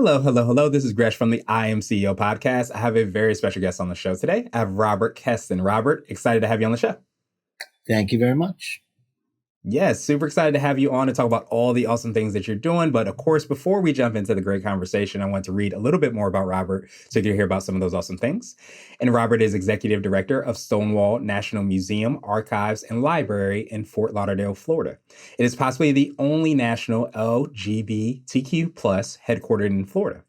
Hello, hello, hello. This is Gresh from the I Am CEO podcast. I have a very special guest on the show today. I have Robert Kesten. Robert, excited to have you on the show. Thank you very much. Yes, super excited to have you on to talk about all the awesome things that you're doing. But of course, before we jump into the great conversation, I want to read a little bit more about Robert so you can hear about some of those awesome things. And Robert is executive director of Stonewall National Museum, Archives, and Library in Fort Lauderdale, Florida. It is possibly the only national LGBTQ plus headquartered in Florida.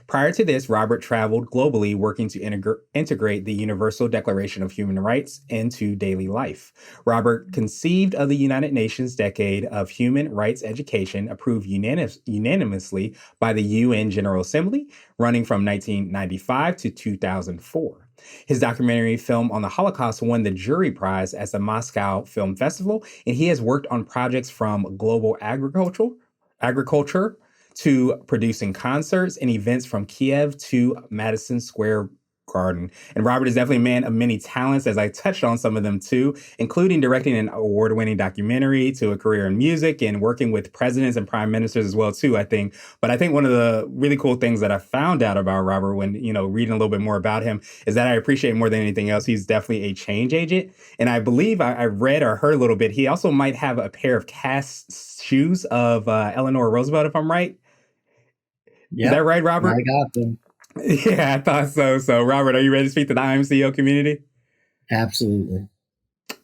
Prior to this, Robert traveled globally working to integrate the Universal Declaration of Human Rights into daily life. Robert conceived of the United Nations Decade of Human Rights Education, approved unanimously by the UN General Assembly, running from 1995 to 2004. His documentary film on the Holocaust won the jury prize at the Moscow Film Festival, and he has worked on projects from global agriculture to producing concerts and events from Kiev to Madison Square Garden. And Robert is definitely a man of many talents, as I touched on some of them too, including directing an award-winning documentary, to a career in music and working with presidents and prime ministers as well too, I think. But I think one of the really cool things that I found out about Robert when, reading a little bit more about him is that I appreciate more than anything else, he's definitely a change agent. And I believe I read or heard a little bit, he also might have a pair of cast shoes of Eleanor Roosevelt, if I'm right. Yep, is that right, Robert? I got them. Yeah, I thought so. So, Robert, are you ready to speak to the IMCO community? Absolutely.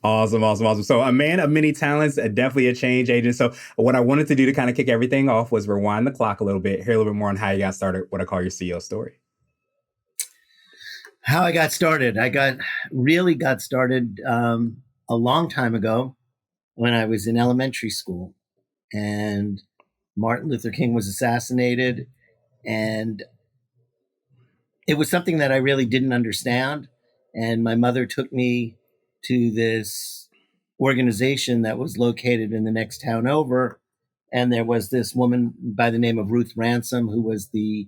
Awesome. So, a man of many talents, definitely a change agent. So, what I wanted to do to kind of kick everything off was rewind the clock a little bit, hear a little bit more on how you got started, what I call your CEO story. How I got started. I really got started a long time ago when I was in elementary school, and Martin Luther King was assassinated. And it was something that I really didn't understand. And my mother took me to this organization that was located in the next town over. And there was this woman by the name of Ruth Ransom, who was the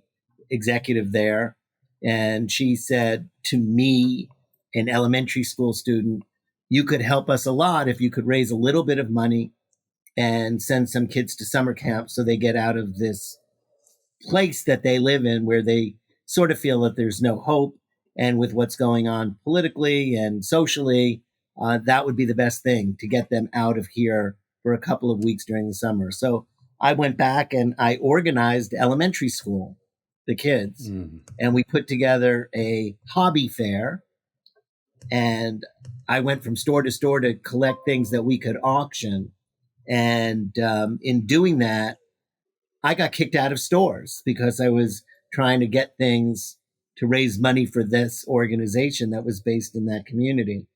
executive there. And she said to me, an elementary school student, you could help us a lot if you could raise a little bit of money and send some kids to summer camp so they get out of this place that they live in where they sort of feel that there's no hope. And with what's going on politically and socially, that would be the best thing to get them out of here for a couple of weeks during the summer. So I went back and I organized elementary school, the kids, and we put together a hobby fair. And I went from store to store to collect things that we could auction. And in doing that, I got kicked out of stores because I was trying to get things to raise money for this organization that was based in that community.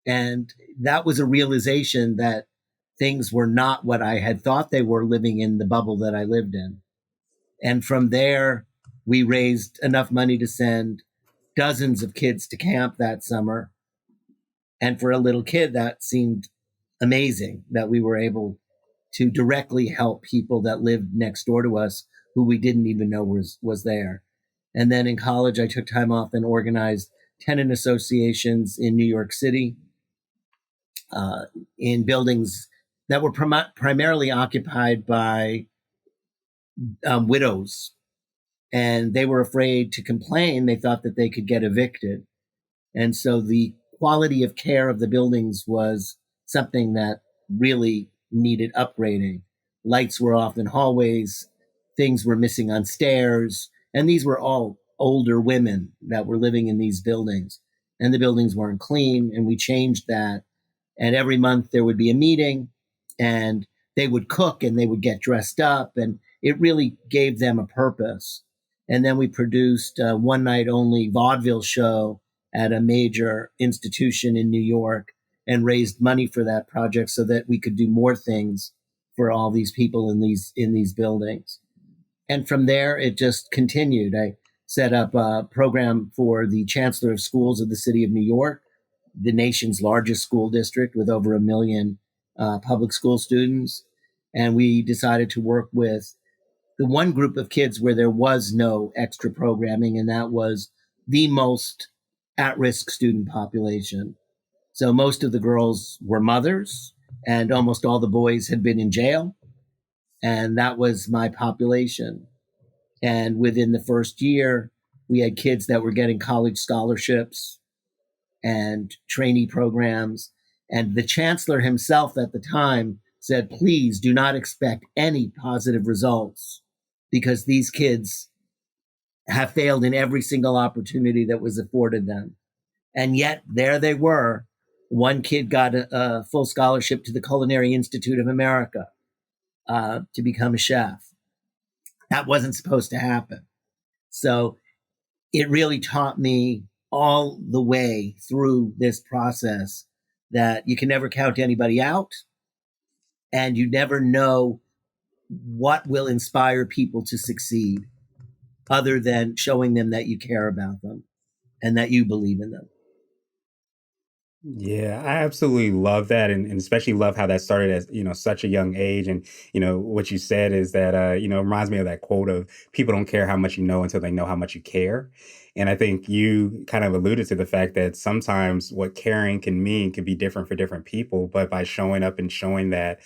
And that was a realization that things were not what I had thought they were, living in the bubble that I lived in. And from there, we raised enough money to send dozens of kids to camp that summer. And for a little kid, that seemed amazing that we were able to directly help people that lived next door to us who we didn't even know was there. And then in college, I took time off and organized tenant associations in New York City, in buildings that were primarily occupied by widows. And they were afraid to complain. They thought that they could get evicted. And so the quality of care of the buildings was something that really needed upgrading. Lights were off in hallways, things were missing on stairs, and these were all older women that were living in these buildings, and the buildings weren't clean, and we changed that. And every month there would be a meeting, and they would cook and they would get dressed up, and it really gave them a purpose. And then we produced a one night only vaudeville show at a major institution in New York, and raised money for that project so that we could do more things for all these people in these buildings. And from there, it just continued. I set up a program for the Chancellor of Schools of the City of New York, the nation's largest school district with over 1 million public school students. And we decided to work with the one group of kids where there was no extra programming, and that was the most at-risk student population. So most of the girls were mothers, and almost all the boys had been in jail. And that was my population. And within the first year, we had kids that were getting college scholarships and trainee programs. And the chancellor himself at the time said, please do not expect any positive results because these kids have failed in every single opportunity that was afforded them. And yet there they were. One kid got a full scholarship to the Culinary Institute of America to become a chef. That wasn't supposed to happen. So it really taught me all the way through this process that you can never count anybody out, and you never know what will inspire people to succeed other than showing them that you care about them and that you believe in them. Yeah, I absolutely love that, and especially love how that started as such a young age. And what you said is that it reminds me of that quote of people don't care how much you know until they know how much you care. And I think you kind of alluded to the fact that sometimes what caring can mean can be different for different people, but by showing up and showing that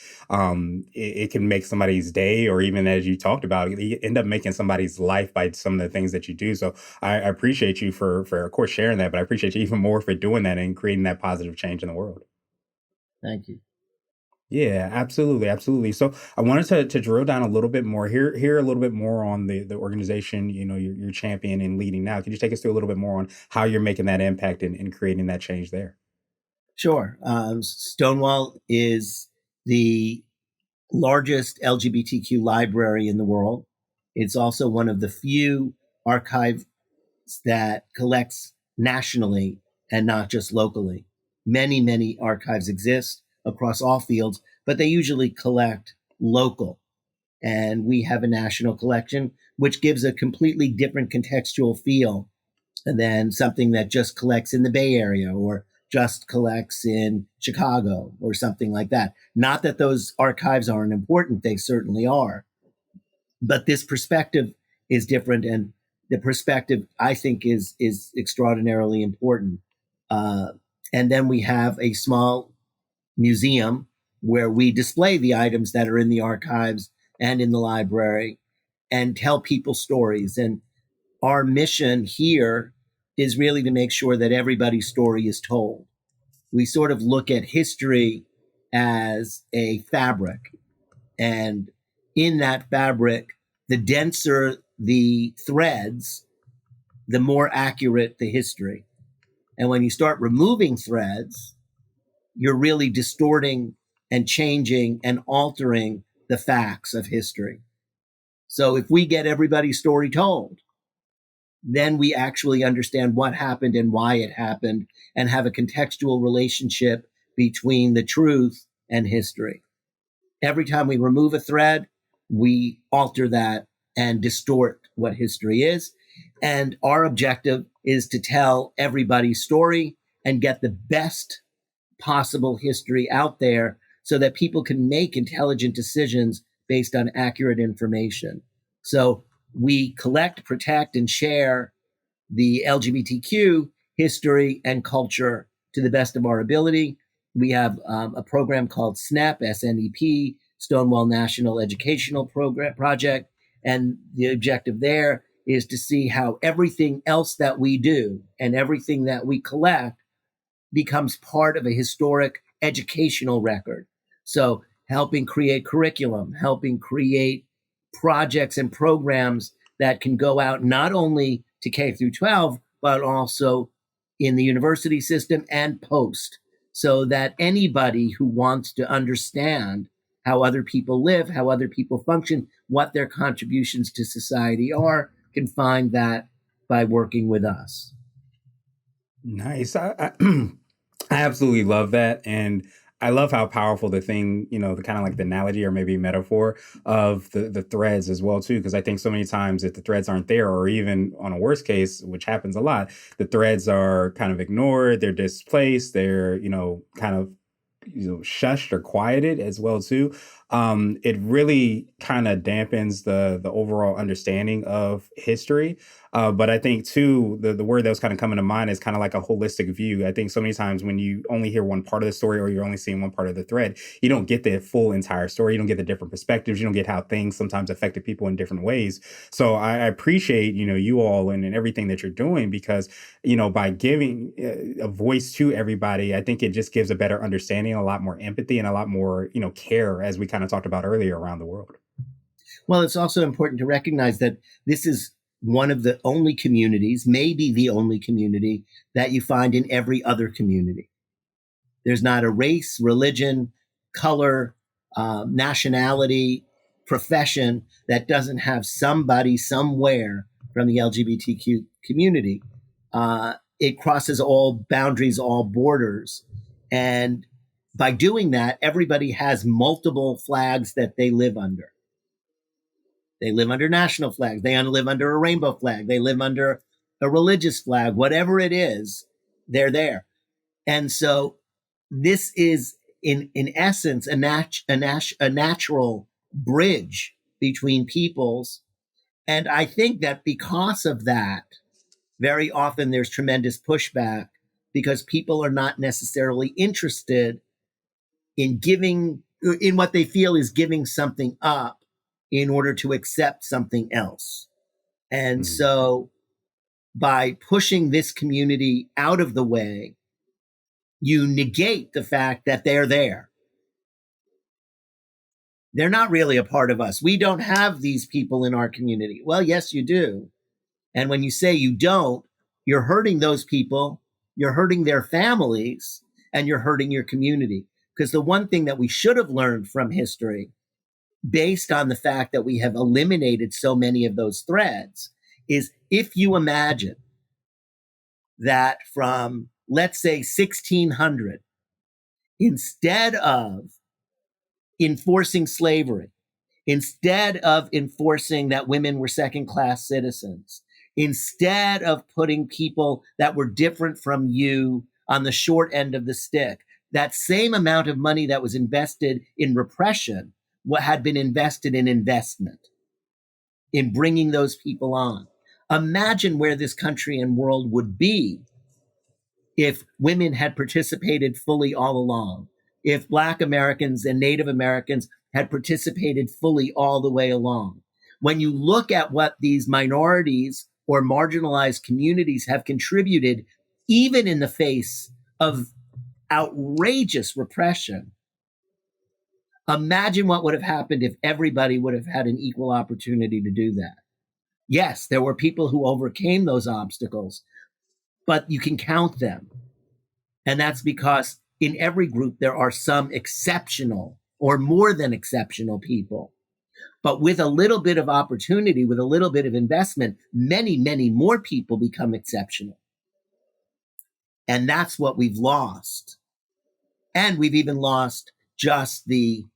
it can make somebody's day, or even as you talked about, you end up making somebody's life by some of the things that you do. So I appreciate you for of course sharing that, but I appreciate you even more for doing that and creating that positive change in the world. Thank you. Yeah, absolutely, absolutely. So I wanted to drill down a little bit more, hear a little bit more on the organization, you're championing and leading now. Could you take us through a little bit more on how you're making that impact and creating that change there? Sure. Stonewall is the largest LGBTQ library in the world. It's also one of the few archives that collects nationally and not just locally. Many, many archives exist across all fields, but they usually collect local. And we have a national collection, which gives a completely different contextual feel than something that just collects in the Bay Area or just collects in Chicago or something like that. Not that those archives aren't important, they certainly are. But this perspective is different, and the perspective I think is extraordinarily important. Uh, and then we have a small museum where we display the items that are in the archives and in the library and tell people stories. And our mission here is really to make sure that everybody's story is told. We sort of look at history as a fabric, and in that fabric, the denser the threads, the more accurate the history. And when you start removing threads, you're really distorting and changing and altering the facts of history. So if we get everybody's story told, then we actually understand what happened and why it happened and have a contextual relationship between the truth and history. Every time we remove a thread, we alter that and distort what history is. And our objective is to tell everybody's story and get the best possible history out there so that people can make intelligent decisions based on accurate information. So we collect, protect, and share the LGBTQ history and culture to the best of our ability. We have a program called SNEP, SNEP, Stonewall National Educational Program Project. And the objective there is to see how everything else that we do and everything that we collect becomes part of a historic educational record. So helping create curriculum, helping create projects and programs that can go out not only to K through 12, but also in the university system and post, so that anybody who wants to understand how other people live, how other people function, what their contributions to society are, can find that by working with us. Nice. I absolutely love that. And I love how powerful the thing, the kind of like the analogy or maybe metaphor of the threads as well, too. Because I think so many times if the threads aren't there, or even on a worst case, which happens a lot, the threads are kind of ignored, they're displaced, they're, kind of shushed or quieted as well too. it really kind of dampens the overall understanding of history. But I think too, the word that was kind of coming to mind is kind of like a holistic view. I think so many times when you only hear one part of the story or you're only seeing one part of the thread, you don't get the full entire story. You don't get the different perspectives. You don't get how things sometimes affected people in different ways. So I appreciate, you all and everything that you're doing, because, by giving a voice to everybody, I think it just gives a better understanding, a lot more empathy, and a lot more, care, as we kind of talked about earlier, around the world. Well, it's also important to recognize that this is one of the only communities, maybe the only community, that you find in every other community. There's not a race, religion, color, nationality, profession that doesn't have somebody somewhere from the LGBTQ community. It crosses all boundaries, all borders. And by doing that, everybody has multiple flags that they live under. They live under national flags. They live under a rainbow flag. They live under a religious flag. Whatever it is, they're there. And so this is, in essence, a natural bridge between peoples. And I think that because of that, very often there's tremendous pushback, because people are not necessarily interested in what they feel is giving something up in order to accept something else. And Mhm. so by pushing this community out of the way, you negate the fact that they're there. They're not really a part of us. We don't have these people in our community. Well, yes, you do. And when you say you don't, you're hurting those people, you're hurting their families, and you're hurting your community. Because the one thing that we should have learned from history, based on the fact that we have eliminated so many of those threads, is if you imagine that from, let's say, 1600, instead of enforcing slavery, instead of enforcing that women were second-class citizens, instead of putting people that were different from you on the short end of the stick, that same amount of money that was invested in repression, what had been invested in investment, in bringing those people on. Imagine where this country and world would be if women had participated fully all along, if Black Americans and Native Americans had participated fully all the way along. When you look at what these minorities or marginalized communities have contributed, even in the face of outrageous repression, imagine what would have happened if everybody would have had an equal opportunity to do that. Yes, there were people who overcame those obstacles, but you can count them. And that's because in every group, there are some exceptional or more than exceptional people. But with a little bit of opportunity, with a little bit of investment, many, many more people become exceptional. And that's what we've lost. And we've even lost just the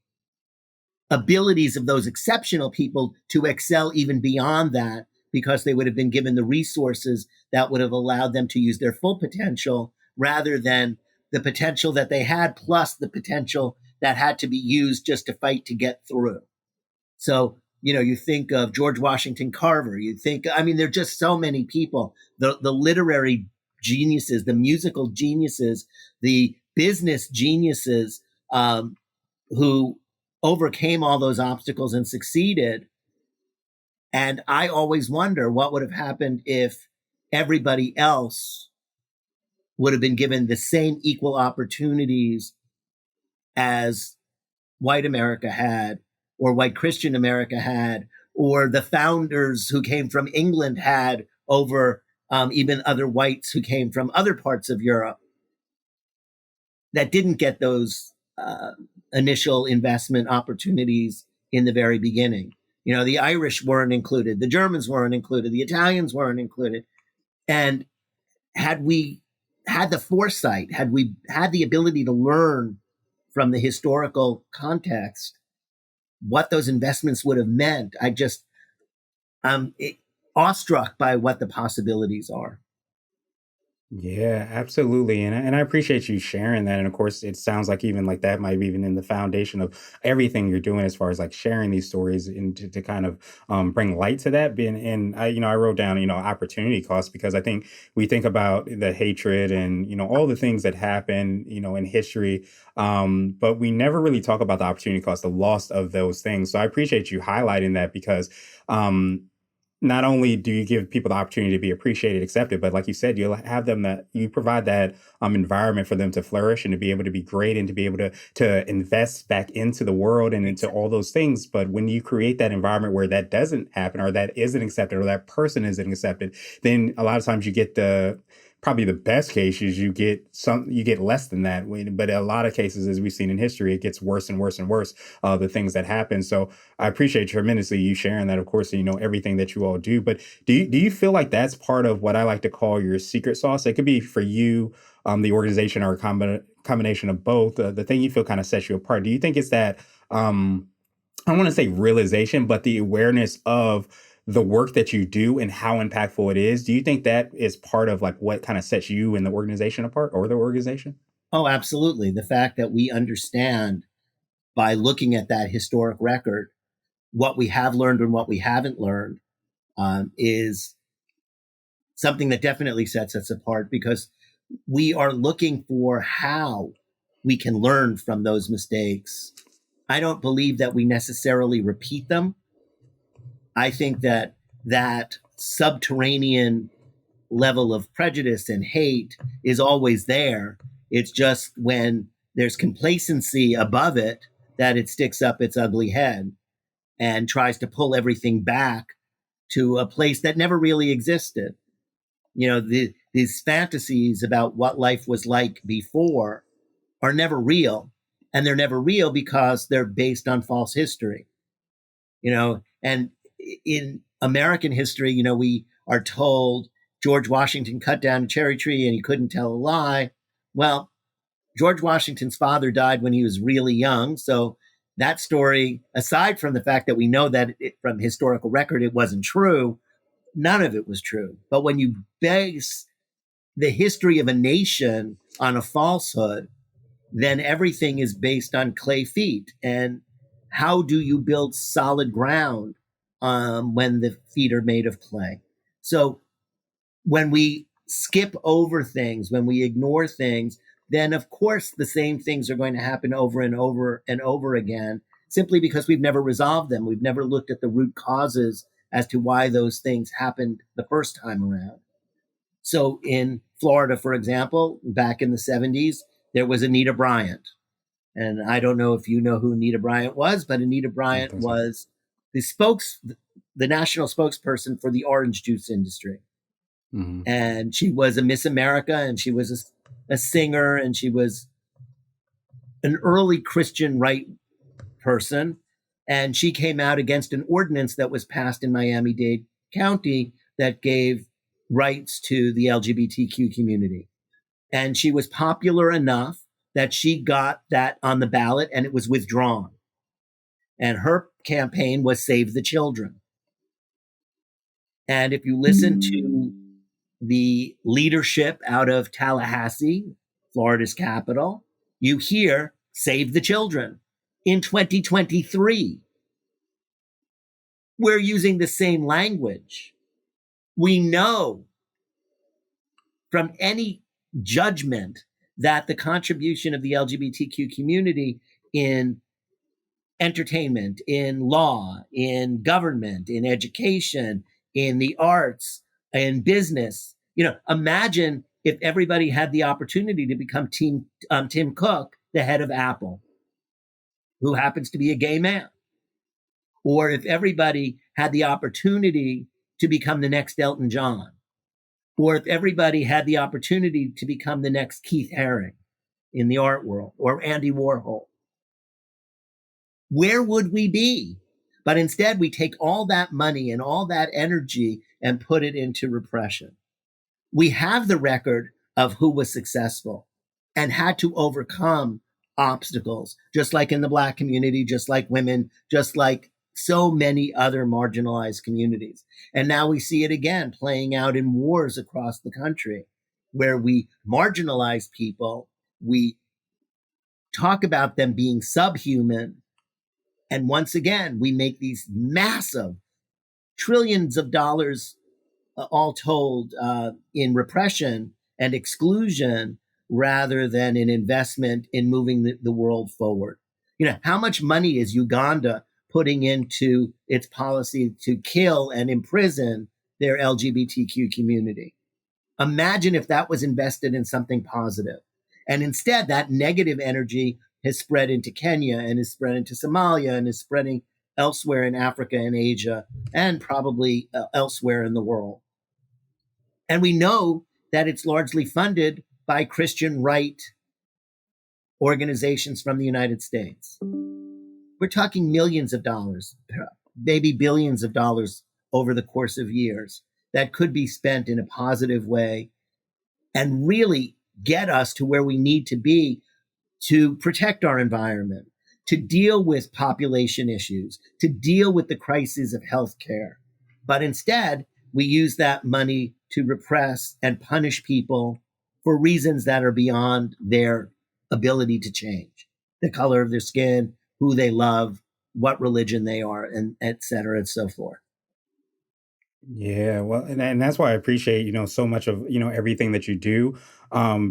abilities of those exceptional people to excel even beyond that, because they would have been given the resources that would have allowed them to use their full potential, rather than the potential that they had plus the potential that had to be used just to fight to get through. So, you think of George Washington Carver, there are just so many people, the literary geniuses, the musical geniuses, the business geniuses, who overcame all those obstacles and succeeded. And I always wonder what would have happened if everybody else would have been given the same equal opportunities as white America had, or white Christian America had, or the founders who came from England had over even other whites who came from other parts of Europe that didn't get those initial investment opportunities in the very beginning. The Irish weren't included, the Germans weren't included, the Italians weren't included. And had we had the foresight, had we had the ability to learn from the historical context what those investments would have meant, I'm awestruck by what the possibilities are. Yeah, absolutely. And I appreciate you sharing that. And of course, it sounds like even like that might be even in the foundation of everything you're doing as far as like sharing these stories and to kind of bring light to that. And I, I wrote down, opportunity cost because I think we think about the hatred and, all the things that happen, in history. But we never really talk about the opportunity cost, the loss of those things. So I appreciate you highlighting that because not only do you give people the opportunity to be appreciated, accepted, but like you said, you'll have them that you provide that environment for them to flourish and to be able to be great and to be able to invest back into the world and into Exactly. all those things. But when you create that environment where that doesn't happen or that isn't accepted or that person isn't accepted, then a lot of times you get the probably the best case is you get less than that. But a lot of cases, as we've seen in history, it gets worse and worse and worse. The things that happen. So I appreciate tremendously you sharing that, of course, everything that you all do. But do you feel like that's part of what I like to call your secret sauce? It could be for you, the organization, or a combination of both. The thing you feel kind of sets you apart. Do you think it's that I don't want to say realization, but the awareness of the work that you do and how impactful it is? Do you think that is part of like what kind of sets you and the organization apart or the organization? Oh, absolutely. The fact that we understand by looking at that historic record what we have learned and what we haven't learned is something that definitely sets us apart because we are looking for how we can learn from those mistakes. I don't believe that we necessarily repeat them. I think that that subterranean level of prejudice and hate is always there. It's just when there's complacency above it that it sticks up its ugly head and tries to pull everything back to a place that never really existed. These fantasies about what life was like before are never real. And they're never real because they're based on false history. And in American history, we are told George Washington cut down a cherry tree and he couldn't tell a lie. Well, George Washington's father died when he was really young. So that story, aside from the fact that we know that from historical record it wasn't true, none of it was true. But when you base the history of a nation on a falsehood, then everything is based on clay feet. And how do you build solid ground when the feet are made of clay? So when we skip over things, when we ignore things, then of course the same things are going to happen over and over and over again, simply because we've never resolved them. We've never looked at the root causes as to why those things happened the first time around. So in Florida, for example, back in the 70s, there was Anita Bryant. And I don't know if you know who Anita Bryant was, but Anita I Bryant think so. was the national spokesperson for the orange juice industry. Hmm. And she was a Miss America, and she was a singer, and she was an early Christian right person. And she came out against an ordinance that was passed in Miami-Dade County that gave rights to the LGBTQ community. And she was popular enough that she got that on the ballot and it was withdrawn. And her campaign was Save the Children. And if you listen to the leadership out of Tallahassee, Florida's capital, you hear Save the Children. In 2023, we're using the same language. We know from any judgment that the contribution of the LGBTQ community in entertainment, in law, in government, in education, in the arts, in business. Imagine if everybody had the opportunity to become Tim Cook, the head of Apple, who happens to be a gay man. Or if everybody had the opportunity to become the next Elton John. Or if everybody had the opportunity to become the next Keith Haring in the art world, or Andy Warhol. Where would we be? But instead, we take all that money and all that energy and put it into repression. We have the record of who was successful and had to overcome obstacles, just like in the Black community, just like women, just like so many other marginalized communities. And now we see it again playing out in wars across the country. where we marginalize people, we talk about them being subhuman, and once again, we make these massive trillions of dollars, all told, in repression and exclusion rather than an investment in moving the world forward. How much money is Uganda putting into its policy to kill and imprison their LGBTQ community? Imagine if that was invested in something positive. And instead, that negative energy has spread into Kenya and is spread into Somalia and is spreading elsewhere in Africa and Asia and probably elsewhere in the world. And we know that it's largely funded by Christian right organizations from the United States. We're talking millions of dollars, maybe billions of dollars over the course of years that could be spent in a positive way and really get us to where we need to be to protect our environment, to deal with population issues, to deal with the crises of healthcare. But instead, we use that money to repress and punish people for reasons that are beyond their ability to change. The color of their skin, who they love, what religion they are, and et cetera, and so forth. Yeah, well, and that's why I appreciate, so much of, everything that you do,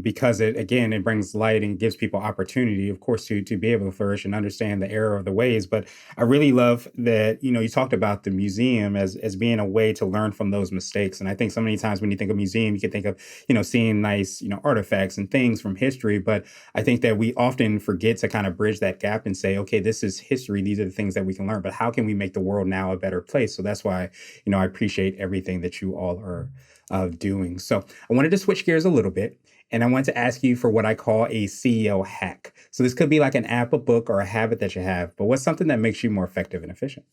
because it brings light and gives people opportunity, of course, to be able to flourish and understand the error of the ways. But I really love that, you talked about the museum as being a way to learn from those mistakes. And I think so many times when you think of museum, you can think of, seeing nice, artifacts and things from history. But I think that we often forget to kind of bridge that gap and say, okay, this is history. These are the things that we can learn, but how can we make the world now a better place? So that's why I appreciate everything that you all are doing. So I wanted to switch gears a little bit. And I want to ask you for what I call a CEO hack. So this could be like an app, a book, or a habit that you have, but what's something that makes you more effective and efficient?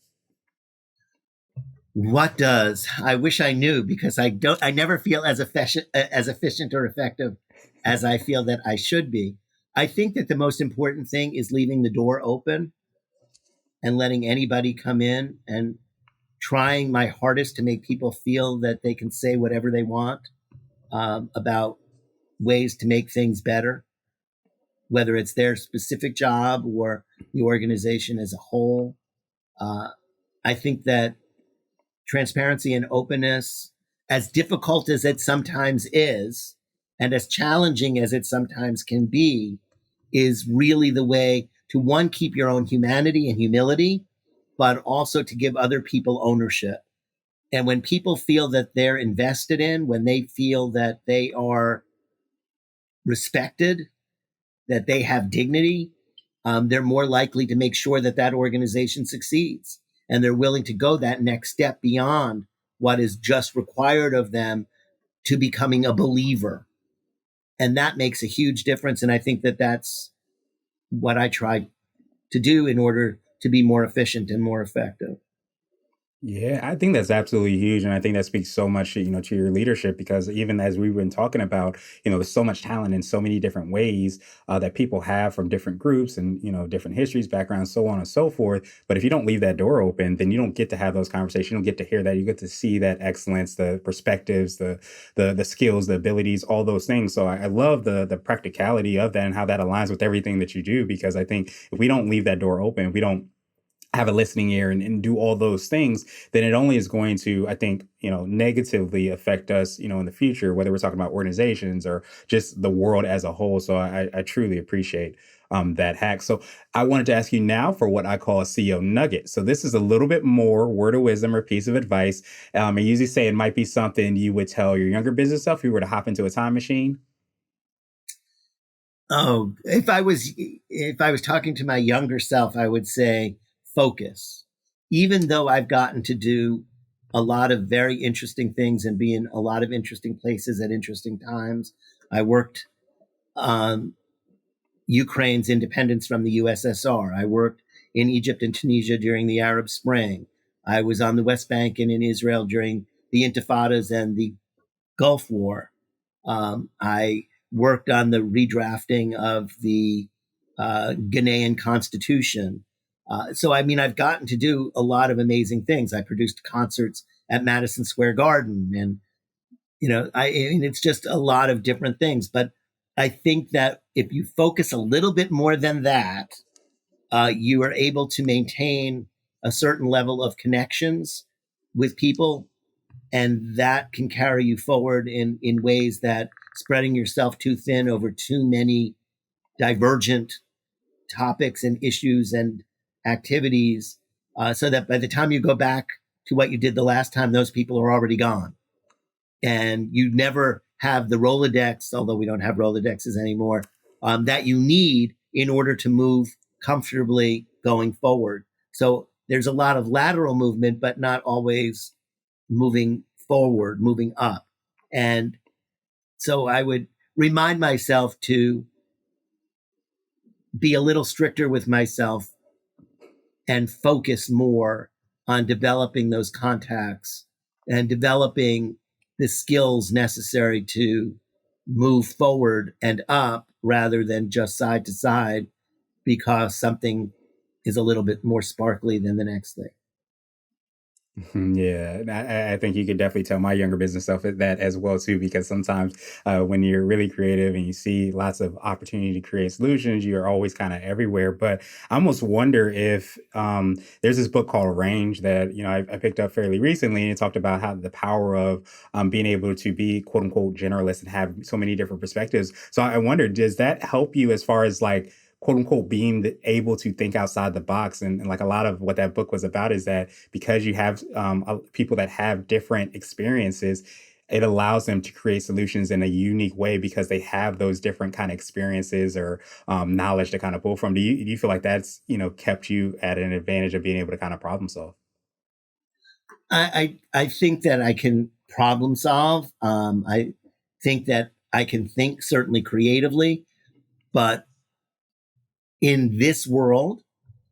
What does? I wish I knew, because I never feel as efficient or effective as I feel that I should be. I think that the most important thing is leaving the door open and letting anybody come in and trying my hardest to make people feel that they can say whatever they want about ways to make things better, whether it's their specific job or the organization as a whole. I think that transparency and openness, as difficult as it sometimes is, and as challenging as it sometimes can be, is really the way to, one, keep your own humanity and humility, but also to give other people ownership. And when people feel that they're invested in, when they feel that they are respected, that they have dignity, they're more likely to make sure that that organization succeeds. And they're willing to go that next step beyond what is just required of them to becoming a believer. And that makes a huge difference. And I think that that's what I try to do in order to be more efficient and more effective. Yeah, I think that's absolutely huge. And I think that speaks so much, to your leadership, because even as we've been talking about, there's so much talent in so many different ways that people have from different groups and, different histories, backgrounds, so on and so forth. But if you don't leave that door open, then you don't get to have those conversations. You don't get to hear that. You get to see that excellence, the perspectives, the skills, the abilities, all those things. So I love the practicality of that and how that aligns with everything that you do, because I think if we don't leave that door open, if we don't have a listening ear and do all those things, then it only is going to, I think, negatively affect us, in the future, whether we're talking about organizations or just the world as a whole. So I truly appreciate that hack. So I wanted to ask you now for what I call a CEO nugget. So this is a little bit more word of wisdom or piece of advice. I usually say it might be something you would tell your younger business self if you were to hop into a time machine. Oh, if I was talking to my younger self, I would say focus. Even though I've gotten to do a lot of very interesting things and be in a lot of interesting places at interesting times, I worked on Ukraine's independence from the USSR. I worked in Egypt and Tunisia during the Arab Spring. I was on the West Bank and in Israel during the Intifadas and the Gulf War. I worked on the redrafting of the Ghanaian constitution. I've gotten to do a lot of amazing things. I produced concerts at Madison Square Garden and I mean, it's just a lot of different things. But I think that if you focus a little bit more than that, you are able to maintain a certain level of connections with people, and that can carry you forward in ways that spreading yourself too thin over too many divergent topics and issues and activities, so that by the time you go back to what you did the last time, those people are already gone. And you never have the Rolodex, although we don't have Rolodexes anymore, that you need in order to move comfortably going forward. So there's a lot of lateral movement, but not always moving forward, moving up. And so I would remind myself to be a little stricter with myself and focus more on developing those contacts and developing the skills necessary to move forward and up rather than just side to side because something is a little bit more sparkly than the next thing. Yeah, and I think you could definitely tell my younger business self that as well too, because sometimes when you're really creative and you see lots of opportunity to create solutions, you're always kind of everywhere. But I almost wonder if there's this book called Range that I picked up fairly recently, and it talked about how the power of being able to be quote unquote generalist and have so many different perspectives. So I wonder, does that help you as far as like quote unquote being able to think outside the box, and like a lot of what that book was about is that because you have people that have different experiences, it allows them to create solutions in a unique way because they have those different kind of experiences or knowledge to kind of pull from. Do you feel like that's kept you at an advantage of being able to kind of problem solve? I think that I can problem solve. I think that I can think certainly creatively, but in this world,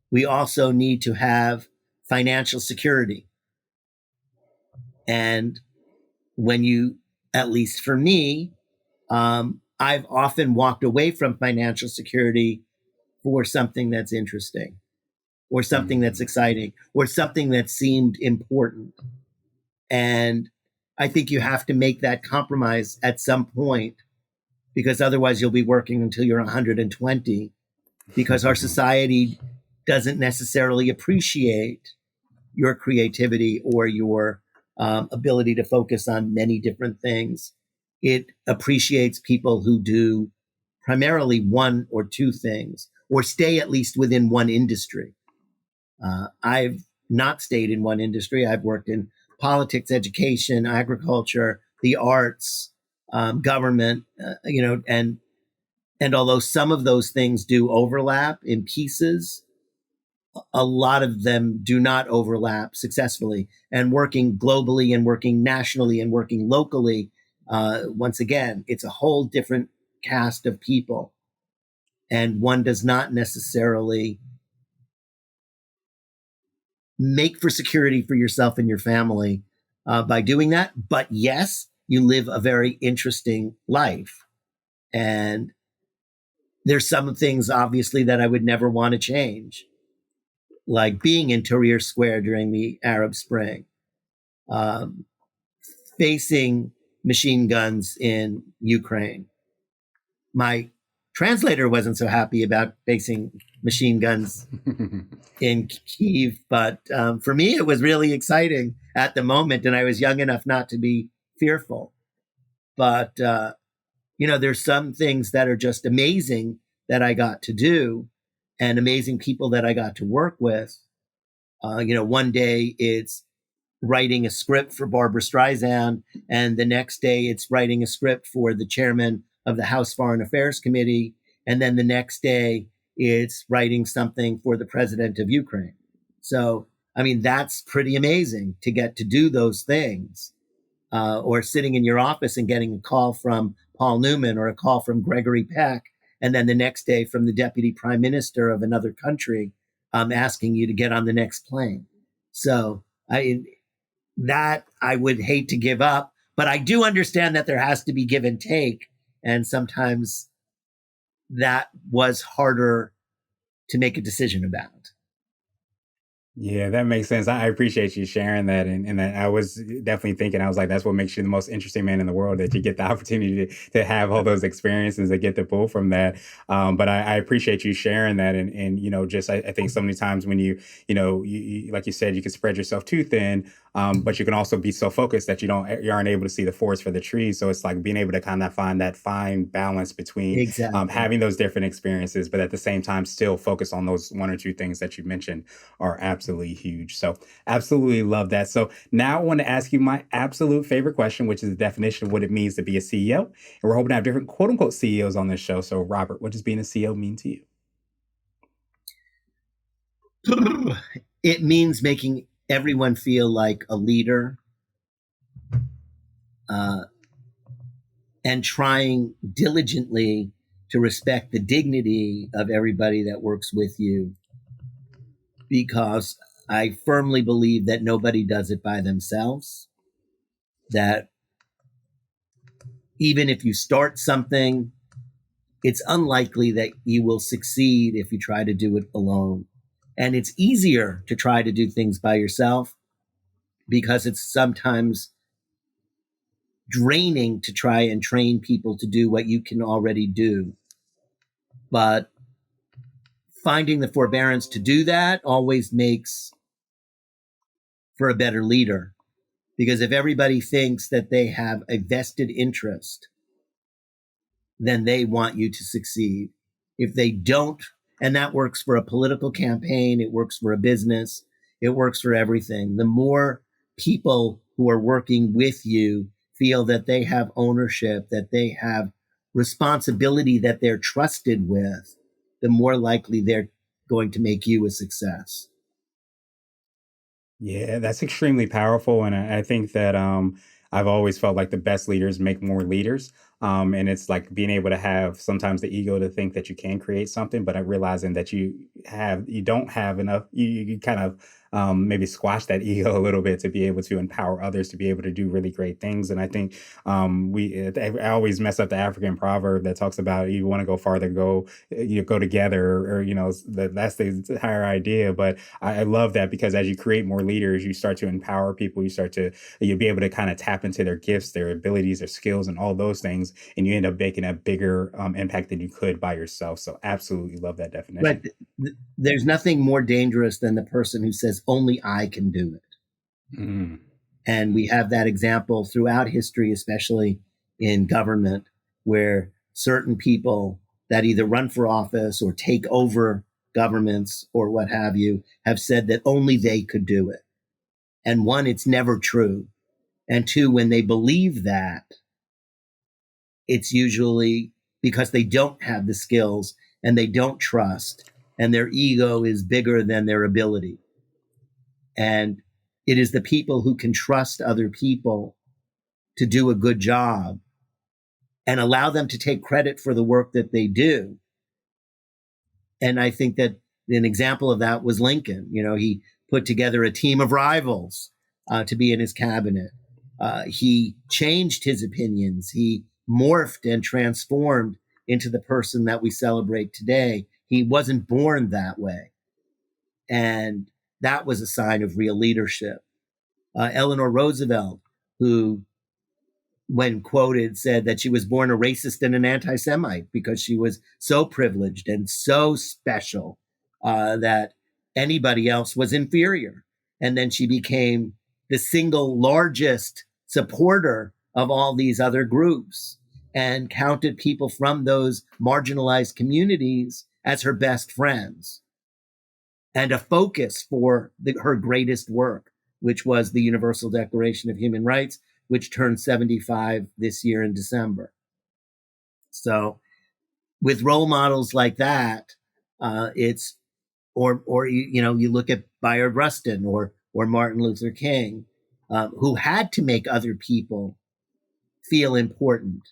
we also need to have financial security. And when you, at least for me, I've often walked away from financial security for something that's interesting or something that's Mm. exciting or something that seemed important. And I think you have to make that compromise at some point because otherwise you'll be working until you're 120 because our society doesn't necessarily appreciate your creativity or your ability to focus on many different things. It appreciates people who do primarily one or two things or stay at least within one industry. I've not stayed in one industry. I've worked in politics, education, agriculture, the arts, government, and although some of those things do overlap in pieces, a lot of them do not overlap successfully. And working globally and working nationally and working locally, once again, it's a whole different cast of people. And one does not necessarily make for security for yourself and your family by doing that. But yes, you live a very interesting life. And there's some things, obviously, that I would never want to change, like being in Tahrir Square during the Arab Spring, um, facing machine guns in Ukraine. My translator wasn't so happy about facing machine guns in Kyiv, but for me, it was really exciting at the moment, and I was young enough not to be fearful. But there's some things that are just amazing that I got to do, and amazing people that I got to work with. One day it's writing a script for Barbara Streisand, and the next day it's writing a script for the chairman of the House Foreign Affairs Committee, and then the next day it's writing something for the president of Ukraine. So, I mean, that's pretty amazing to get to do those things. Or sitting in your office and getting a call from Paul Newman or a call from Gregory Peck, and then the next day from the deputy prime minister of another country asking you to get on the next plane. So that I would hate to give up, but I do understand that there has to be give and take. And sometimes that was harder to make a decision about. Yeah, that makes sense. I appreciate you sharing that. And that I was definitely thinking, I was like, that's what makes you the most interesting man in the world, that you get the opportunity to have all those experiences that get to pull from that. But I appreciate you sharing that. And, just, I think so many times when like you said, you can spread yourself too thin, but you can also be so focused that you aren't able to see the forest for the trees. So it's like being able to kind of find that fine balance between Exactly. having those different experiences, but at the same time, still focus on those one or two things that you mentioned are absolutely huge. So, absolutely love that. So, now I want to ask you my absolute favorite question, which is the definition of what it means to be a CEO. And we're hoping to have different quote unquote CEOs on this show. So, Robert, what does being a CEO mean to you? It means making everyone feel like a leader, uh, and trying diligently to respect the dignity of everybody that works with you, because I firmly believe that nobody does it by themselves, that even if you start something, it's unlikely that you will succeed if you try to do it alone. And it's easier to try to do things by yourself because it's sometimes draining to try and train people to do what you can already do. But finding the forbearance to do that always makes for a better leader. Because if everybody thinks that they have a vested interest, then they want you to succeed. If they don't, and that works for a political campaign, it works for a business, it works for everything. The more people who are working with you feel that they have ownership, that they have responsibility, that they're trusted with, the more likely they're going to make you a success. Yeah, that's extremely powerful, and I think that I've always felt like the best leaders make more leaders, and it's like being able to have sometimes the ego to think that you can create something, but realizing that you don't have enough. You kind of maybe squash that ego a little bit to be able to empower others to be able to do really great things. And I think I always mess up the African proverb that talks about you want to go farther, you go together, or that's the entire idea, but I love that because as you create more leaders, you start to empower people. You'll be able to kind of tap into their gifts, their abilities, their skills, and all those things. And you end up making a bigger impact than you could by yourself. So absolutely love that But definition. there's nothing more dangerous than the person who says, only I can do it. Mm. And we have that example throughout history, especially in government, where certain people that either run for office or take over governments or what have you have said that only they could do it. And one, it's never true. And two, when they believe that, it's usually because they don't have the skills and they don't trust, and their ego is bigger than their ability. And it is the people who can trust other people to do a good job and allow them to take credit for the work that they do. And I think that an example of that was Lincoln. You know, he put together a team of rivals to be in his cabinet. He changed his opinions. He morphed and transformed into the person that we celebrate today. He wasn't born that way. And that was a sign of real leadership. Eleanor Roosevelt, who when quoted, said that she was born a racist and an anti Semite because she was so privileged and so special that anybody else was inferior. And then she became the single largest supporter of all these other groups and counted people from those marginalized communities as her best friends and a focus for her greatest work, which was the Universal Declaration of Human Rights, which turned 75 this year in December. So, with role models like that, it's or you look at Bayard Rustin or Martin Luther King, who had to make other people feel important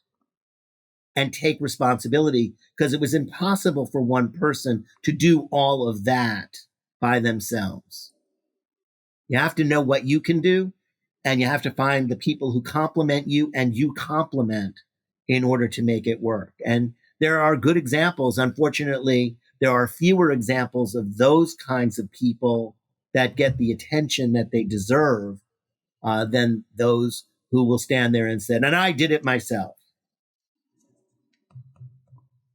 and take responsibility because it was impossible for one person to do all of that by themselves. You have to know what you can do, and you have to find the people who complement you and you complement in order to make it work. And there are good examples. Unfortunately, there are fewer examples of those kinds of people that get the attention that they deserve than those who will stand there and say, and I did it myself.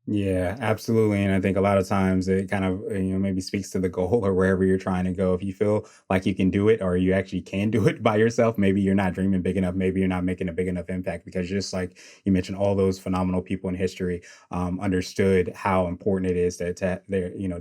Yeah, absolutely. And I think a lot of times it kind of, maybe speaks to the goal or wherever you're trying to go. If you feel like you can do it or you actually can do it by yourself, maybe you're not dreaming big enough. Maybe you're not making a big enough impact because just like you mentioned, all those phenomenal people in history understood how important it is to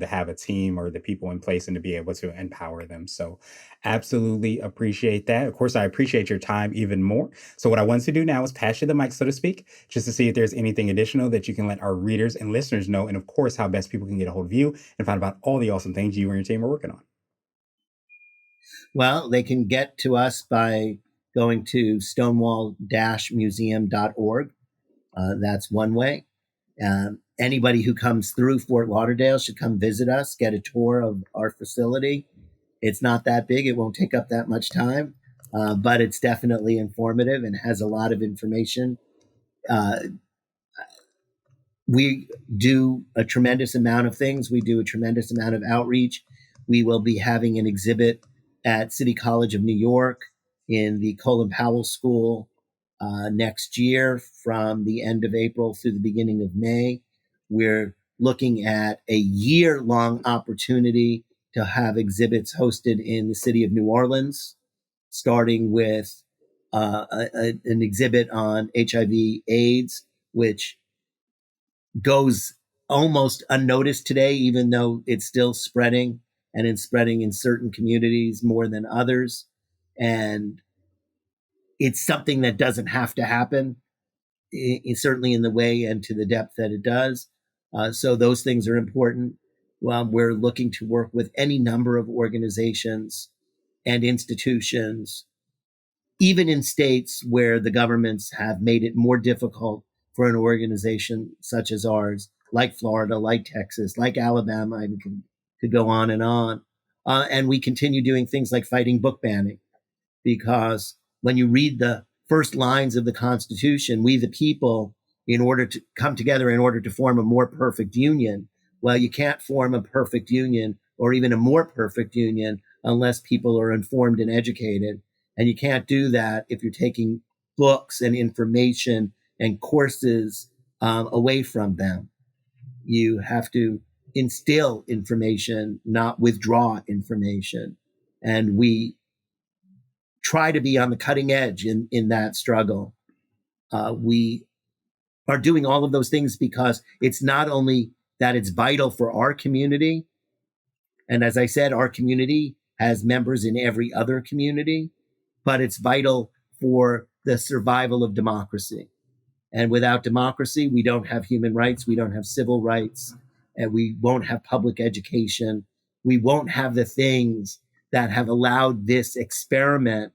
have a team or the people in place and to be able to empower them. So absolutely appreciate that. Of course, I appreciate your time even more. So what I want to do now is pass you the mic, so to speak, just to see if there's anything additional that you can let our readers and listeners know, and of course, how best people can get a hold of you and find out all the awesome things you and your team are working on. Well, they can get to us by going to stonewall-museum.org. That's one way. Anybody who comes through Fort Lauderdale should come visit us, get a tour of our facility. It's not that big. It won't take up that much time, but it's definitely informative and has a lot of information. We do a tremendous amount of things. We do a tremendous amount of outreach. We will be having an exhibit at City College of New York in the Colin Powell School next year from the end of April through the beginning of May. We're looking at a year-long opportunity to have exhibits hosted in the city of New Orleans, starting with an exhibit on HIV/AIDS, which goes almost unnoticed today, even though it's still spreading, and it's spreading in certain communities more than others. And it's something that doesn't have to happen, certainly in the way and to the depth that it does. So those things are important. We're looking to work with any number of organizations and institutions, even in states where the governments have made it more difficult for an organization such as ours, like Florida, like Texas, like Alabama. I could go on and on. And we continue doing things like fighting book banning, because when you read the first lines of the Constitution, we the people, in order to come together in order to form a more perfect union, well, you can't form a perfect union or even a more perfect union unless people are informed and educated. And you can't do that if you're taking books and information and courses away from them. You have to instill information, not withdraw information. And we try to be on the cutting edge in that struggle. We are doing all of those things because it's not only that it's vital for our community, and as I said, our community has members in every other community, but it's vital for the survival of democracy. And without democracy, we don't have human rights, we don't have civil rights, and we won't have public education. We won't have the things that have allowed this experiment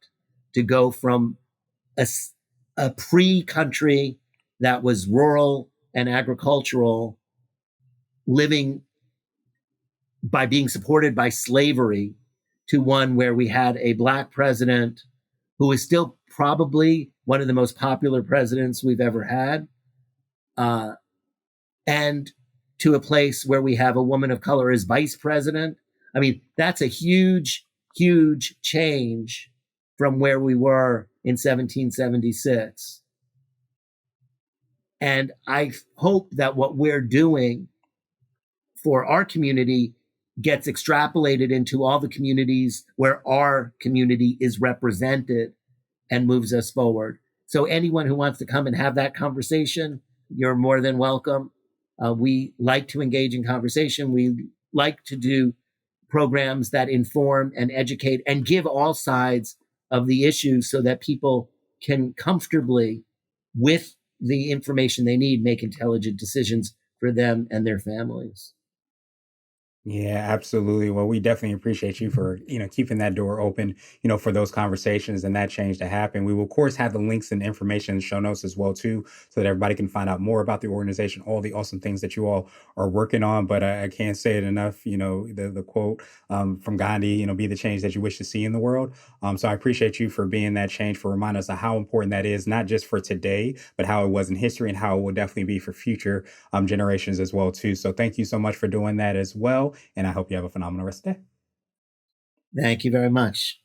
to go from a pre-country that was rural and agricultural, living by being supported by slavery, to one where we had a Black president who is still probably one of the most popular presidents we've ever had, and to a place where we have a woman of color as vice president. I mean, that's a huge, huge change from where we were in 1776. And I hope that what we're doing for our community gets extrapolated into all the communities where our community is represented and moves us forward. So anyone who wants to come and have that conversation, you're more than welcome. We like to engage in conversation. We like to do programs that inform and educate and give all sides of the issues so that people can comfortably, with the information they need, make intelligent decisions for them and their families. Yeah, absolutely. Well, we definitely appreciate you for, keeping that door open, for those conversations and that change to happen. We will, of course, have the links and information in the show notes as well, too, so that everybody can find out more about the organization, all the awesome things that you all are working on. But I can't say it enough, the quote from Gandhi, be the change that you wish to see in the world. So I appreciate you for being that change, for reminding us of how important that is, not just for today, but how it was in history and how it will definitely be for future generations as well, too. So thank you so much for doing that as well. And I hope you have a phenomenal rest of the day. Thank you very much.